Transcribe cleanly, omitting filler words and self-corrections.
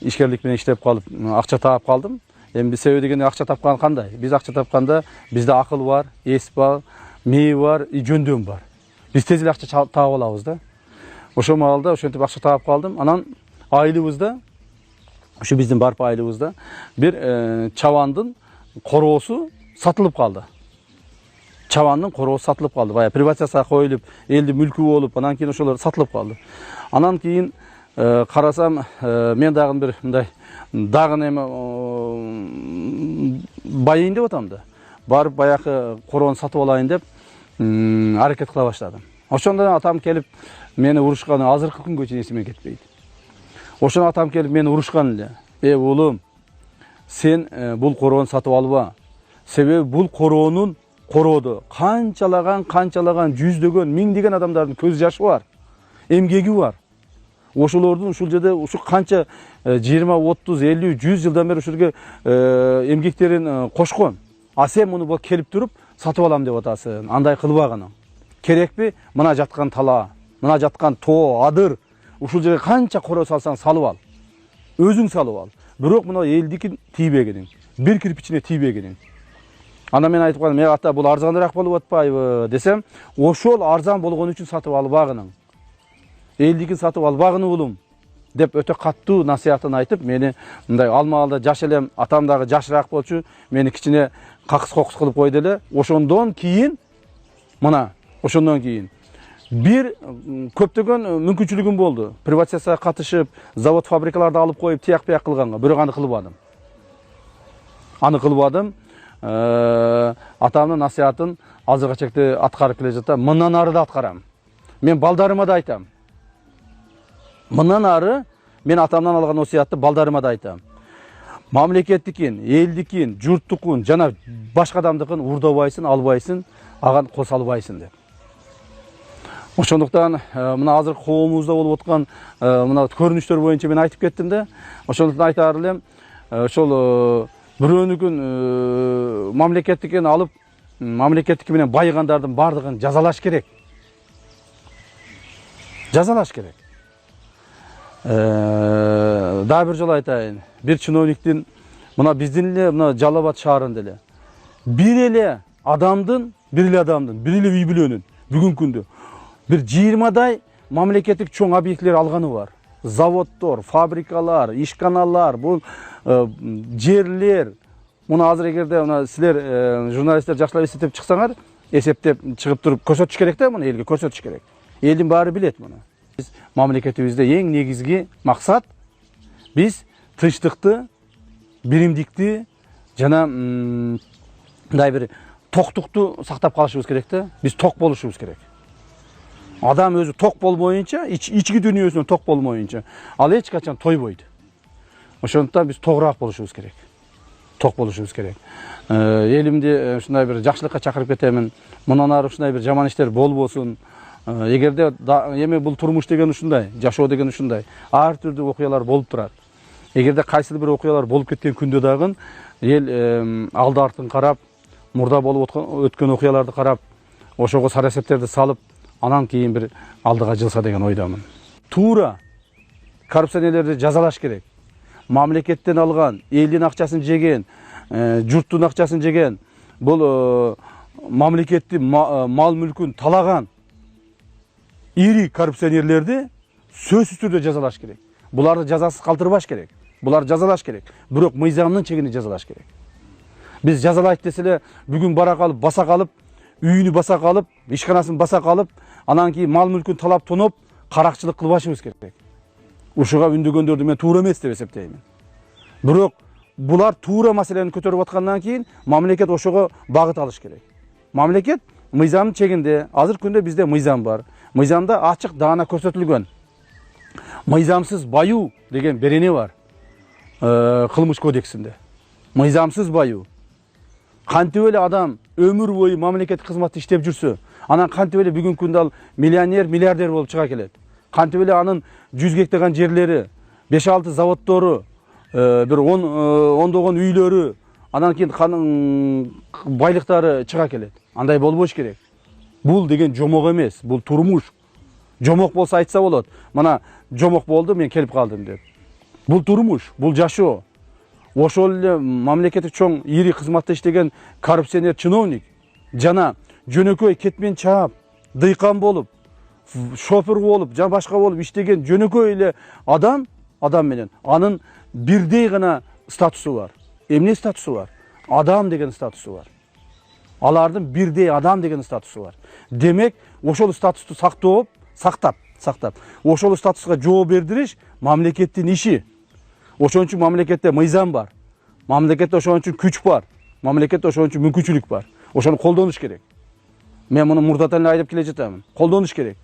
ишкерлик менен иштеп калып, акча таап калдым. Эми себеби дегенде акча тапкан кандай? Биз акча тапканда бизде акыл бар, эс бар, мээ бар, жөндөм бар. Биз тез эле акча таап алабыз да. Ошол маалда ошентип акча таап калдым. Анан айылыбызда, ошо биздин барп айылыбызда бир чабандын короосу сатылып калды. Чабандын короосу сатылып калды. Бая приватизацияга коюлуп, элдин мүлкү болуп, анан кийин ошолор сатылып калды. Анан кийин карасам, мен дагы бир мындай дагы эме байыйын деп атам да. Барып баягы короону сатып алайын деп аракет кыла баштадым. Ошондо атам келип мени урушканы азыркы күнгө чейин эсиме кетпейт. Ошондо атам келип мени урушкан эле. Уулум, сен бул короону сатып алба. Себеби бул короонун корооду канчалаган жүздөгөн, миңдеген адамдардын көз жашы бар, эмгеги бар. Ошолордун ушул жерде ушу канча 20, 30, 50, 100 жылдан бери ушул жерге эмгектерин кошкон. А сен муну келип туруп сатып алам деп атасың. Андай кылбагының. Керекпи? Мына жаткан тала, мына жаткан тоо, адыр, ушул жерге канча короо салсаң салып ал. Өзүң салып ал. Бирок мына элдикин тийбегиниң. Бир кирпичине тийбегиниң. Анда мен айтып калдым, ата бул арзаныраак болуп атпайбы десем, ошол арзан болгон үчүн сатып албагының. Элдикин сатып албагын уулум деп өтө каттуу насыятын айтып, мени мындай алмаалда жаш элем, атам дагы жашыраак болчу, мени кичине какыс-кокус кылып койду эле. Ошондон кийин бир көптөгөн мүмкүнчүлүгүм болду. Приватизацияга катышып, завод, фабрикаларды алып коюп, тияк-бияк кылганга, бирок аны кылбадым. Атамдын насыятын азыркы чекте аткарып келе жатам. Мындан ары да аткарам. Мен балдарыма да айтам. Мындан ары мен атамдан алган насыятты балдарыма да айтам. Мамлекеттикин, элдикин, журттукун жана башка адамдыкын урдабайсың, албайсың, аган кол салбайсың деп. Ошондуктан мына азыр коомубузда болуп аткан мына көрүнүштөр боюнча мен айтып кеттим да. Ошондуктан айтаар элем, ошол бирөөнүкүн мамлекеттикин алып, мамлекеттики менен байыгандардын бардыгын жазалаш керек. Жазалаш керек. Дагы бир жолу айтайын. Бир чиновниктин мына биздин эле мына Жалал Абад шаарында эле бир эле адамдын, бир эле үй бүлөнүн бүгүнкү күндө бир 20дай мамлекеттик чоң объектилер алганы бар. Заводдор, фабрикалар, ишканалар, бул жерлер. Муну азыр эгерде мына силер журналисттер жакшылап эсептеп чыксаңар, эсептеп чыгып туруп көрсөтүш керек да, муну элге көрсөтүш керек. Элдин баары билет муну. Биз мамлекетибизде эң негизги максат биз тынчтыкты, биримдикти жана мындай бир токтукту сактап калышыбыз керек да. Биз ток болушубуз керек. Адам өзү ток болмоюнча, ички дүйнөсүнөн ток болмоюнча, ал эч качан тойбойт. Ошондуктан биз тогураак болушубуз керек. Ток болушубуз керек. Элимди ушундай бир жакшылыкка чакырып кетемин. Мындан ары ушундай бир жаман иштер болбосун. Эгерде эми бул турмуш деген ушундай, жашоо деген ушундай, ар түрдүү окуялар болуп турат. Эгерде кайсыл бир окуялар болуп кеткен күндө дагы эл алды артын карап, мурда болуп өткөн окуяларды карап, ошого сара эсептерди салып, анан кийин бир алдыга жылса деген ойдомун. Туура коррупционерлерди жазалаш керек. Мамлекеттен алган, элдин акчасын жеген, журттун акчасын жеген, бул мамлекеттин мал мүлкүн талаган ири коррупционерлерди сөзсүз түрдө жазалаш керек. Буларды жазасыз калтырбаш керек. Булар жазалаш керек. Бирок мыйзамдын чегинде жазалаш керек. Биз жазалайт деселе бүгүн бара калып, баса калып, үйүнү баса калып, ишканасын баса калып, анан кийин мал мүлкүн талап тоноп, каракчылык кылбашыбыз керек. Ушуга үндөгөндөрдү мен туура эмес деп эсептеймин. Бирок булар туура маселени көтөрүп аткандан кийин мамлекет ошого багыт алыш керек. Мамлекет мыйзамдын чегинде, азыркы күндө бизде мыйзам бар. Мыйзамда ачык даана көрсөтүлгөн. Мыйзамсыз баюу деген берене бар. Кылмыш кодексинде. Мыйзамсыз баюу. Кантип эле адам өмүр бою мамлекеттик кызматта иштеп жүрсө, анан кантип эле бүгүнкү күндө ал миллионер, миллиардер болуп чыга келет. Кантип эле анын 100 гектардан жерлери, 5-6 заводдору, бир 10 ондогон үйлөрү, анан кийин байлыктары чыга келет. Андай болбош керек. Бул деген жомок эмес, бул турмуш. Жомок болсо айтса болот. Мына жомок болду, мен келип калдым деп. Бул турмуш, бул жашоо. Ошол эле мамлекеттик чоң ири кызматта иштеген коррупционер чиновник жана жөнөкөй кетмен чаап, дыйкан болуп, шофер болуп, жана башка болуп иштеген жөнөкөй эле адам менен анын бирдей гана статусу бар. Эмне статусу бар? Адам деген статусу бар. Алардын бирдей адам деген статусу бар. Демек, ошол статусту сактап, ошол статуска жооп бердириш мамлекеттин иши. Ошон үчүн мамлекетте мыйзам бар. Мамлекетте ошон үчүн күч бар. Мамлекетте ошон үчүн мүмкүнчүлүк бар. Ошону колдонуш керек. Мен муну мурдатан эле айтып келе жатамын. Колдонуш керек.